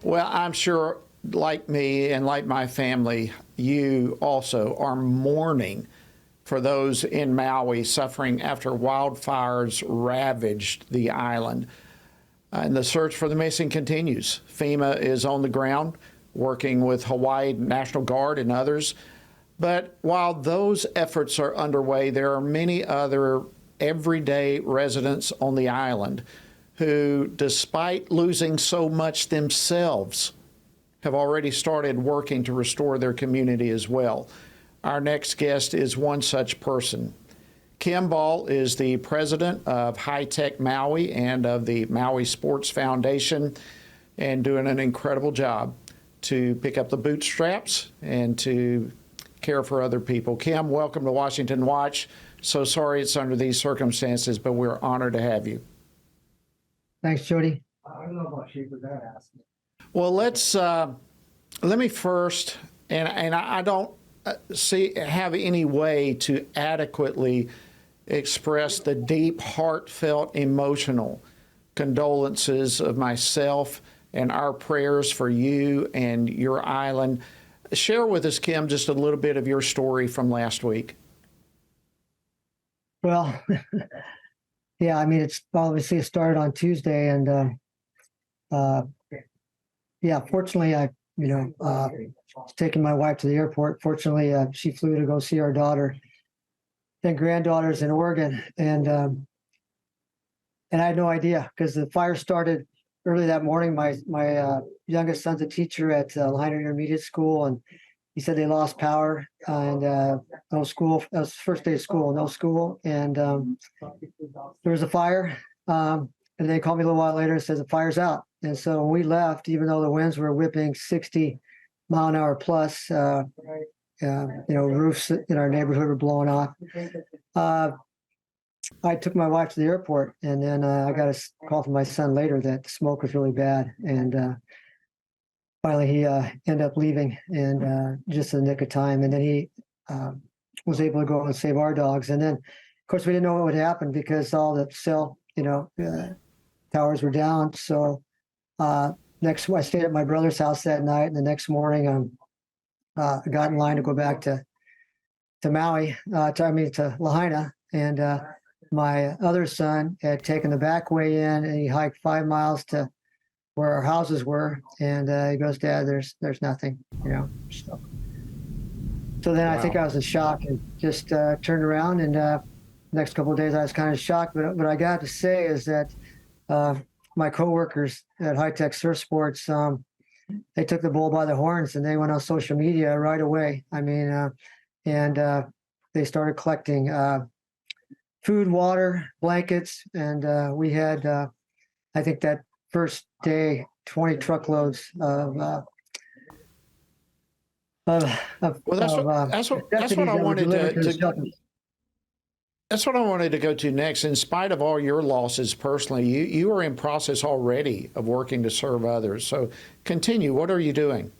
Well, I'm sure, like me and like my family, you also are mourning for those in Maui suffering after wildfires ravaged the island. And the search for the missing continues. FEMA is on the ground working with Hawaii National Guard and others. But while those efforts are underway, there are many other everyday residents on the island who, despite losing so much themselves, have already started working to restore their community as well. Our next guest is one such person. Kim Ball is the president of High Tech Maui and of the Maui Sports Foundation, and doing an incredible job to pick up the bootstraps and to care for other people. Kim, welcome to Washington Watch. So sorry it's under these circumstances, but we're honored to have you. Thanks, Jody. I don't know about you, but that asked me. Well, let me first, and I don't have any way to adequately express the deep, heartfelt, emotional condolences of myself and our prayers for you and your island. Share with us, Kim, just a little bit of your story from last week. Well, yeah, I mean, it's obviously it started on Tuesday, and yeah, fortunately, I was taking my wife to the airport. Fortunately, she flew to go see our daughter and granddaughters in Oregon, and I had no idea because the fire started early that morning. My youngest son's a teacher at Lahaina Intermediate School, and he said they lost power and no school. That was the first day of school, no school, and there was a fire. And they called me a little while later and said the fire's out. And so when we left, even though the winds were whipping 60 mile an hour plus, roofs in our neighborhood were blowing off. I took my wife to the airport, and then I got a call from my son later that the smoke was really bad. And finally, he ended up leaving, and just in the nick of time. And then he was able to go and save our dogs. And then, of course, we didn't know what would happen because all the cell, towers were down. So I stayed at my brother's house that night, and the next morning, I got in line to go back to Maui, to Lahaina, and my other son had taken the back way in, and he hiked 5 miles to where our houses were, and he goes, "Dad, there's nothing, So then I think I was in shock and just turned around, and next couple of days I was kind of shocked. But what I got to say is that my coworkers at High Tech Surf Sports, they took the bull by the horns, and they went on social media right away. I mean, and they started collecting food, water, blankets, and we had, I think that first day, 20 truckloads of well, that's what I wanted to that's what I wanted to go to next. In spite of all your losses personally, you are in process already of working to serve others. So continue. What are you doing?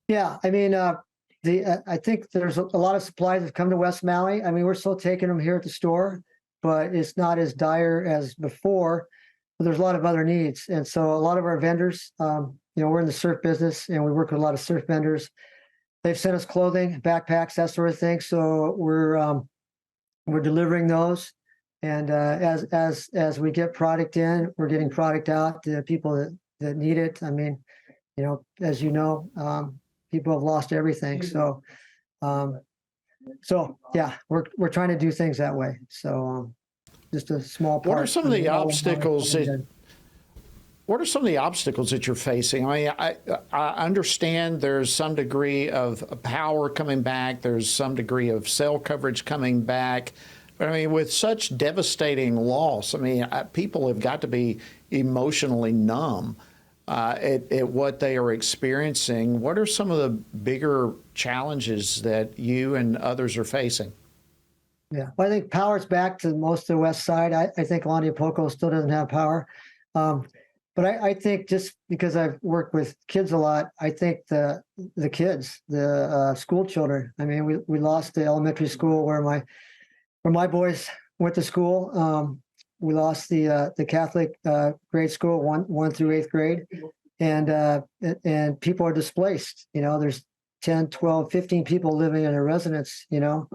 Yeah, I mean, I think there's a lot of supplies that come to West Maui. I mean, we're still taking them here at the store, but it's not as dire as before. But there's a lot of other needs, and so a lot of our vendors, we're in the surf business, and we work with a lot of surf vendors. They've sent us clothing, backpacks, that sort of thing. So we're delivering those, and as we get product in, we're getting product out to people that need it. I mean, as you know, people have lost everything. So yeah, we're trying to do things that way. So just a small part. What are some of the obstacles? What are some of the obstacles that you're facing? I mean, I understand there's some degree of power coming back. There's some degree of cell coverage coming back. But I mean, with such devastating loss, I mean, people have got to be emotionally numb at what they are experiencing. What are some of the bigger challenges that you and others are facing? Yeah, well, I think power's back to most of the west side. I think Laniapoko still doesn't have power. But I think just because I've worked with kids a lot, I think the kids, the school children. I mean, we lost the elementary school where my boys went to school. We lost the Catholic grade school, one through 8th grade. and people are displaced. There's 10, 12, 15 people living in a residence. And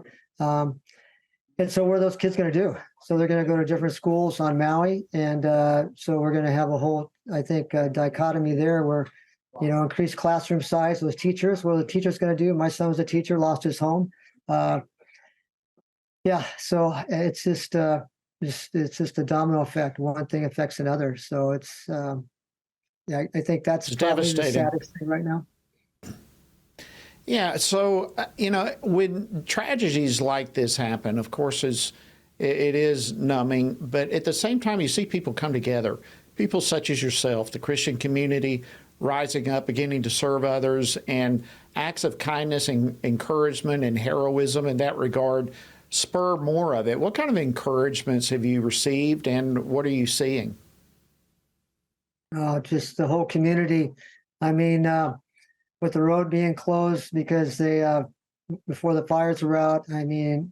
so what are those kids going to do? So they're going to go to different schools on Maui, and so we're going to have a whole, I think, dichotomy there where, increased classroom size with teachers. What are the teachers going to do? My son was a teacher, lost his home. Yeah, so it's just a domino effect. One thing affects another. So it's yeah, I think that's It's probably the devastating. saddest thing right now. Yeah, so when tragedies like this happen, of course, it is numbing, but at the same time, you see people come together, people such as yourself, the Christian community rising up, beginning to serve others, and acts of kindness and encouragement and heroism in that regard spur more of it. What kind of encouragements have you received, and what are you seeing? Just the whole community. I mean, with the road being closed because they before the fires were out. I mean,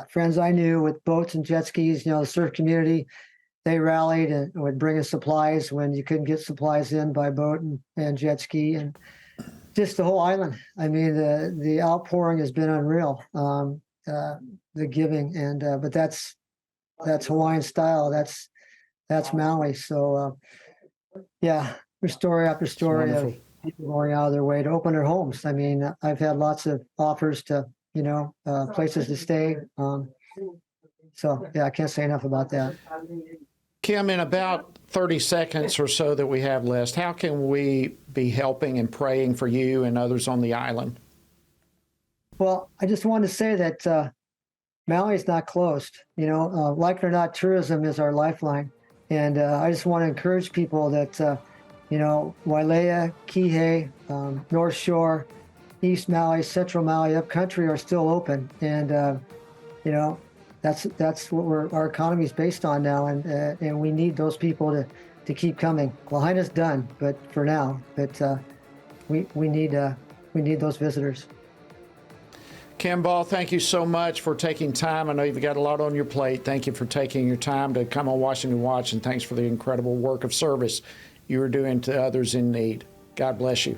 friends I knew with boats and jet skis, the surf community, they rallied and would bring us supplies when you couldn't get supplies in by boat and jet ski, and just the whole island. I mean, the outpouring has been unreal. The giving, and but that's Hawaiian style. That's Maui. So yeah, there's story after story of people going out of their way to open their homes. I mean, I've had lots of offers to, places to stay. So yeah, I can't say enough about that. Kim, in about 30 seconds or so that we have left, how can we be helping and praying for you and others on the island? Well, I just wanted to say that Maui is not closed. Like it or not, tourism is our lifeline. And I just want to encourage people that, Wailea, Kihei, North Shore, East Maui, Central Maui, upcountry are still open. And, that's what our economy is based on now. And we need those people to keep coming. Lahaina's done, but for now, we need those visitors. Kim Ball, thank you so much for taking time. I know you've got a lot on your plate. Thank you for taking your time to come on Washington Watch, and thanks for the incredible work of service you are doing to others in need. God bless you.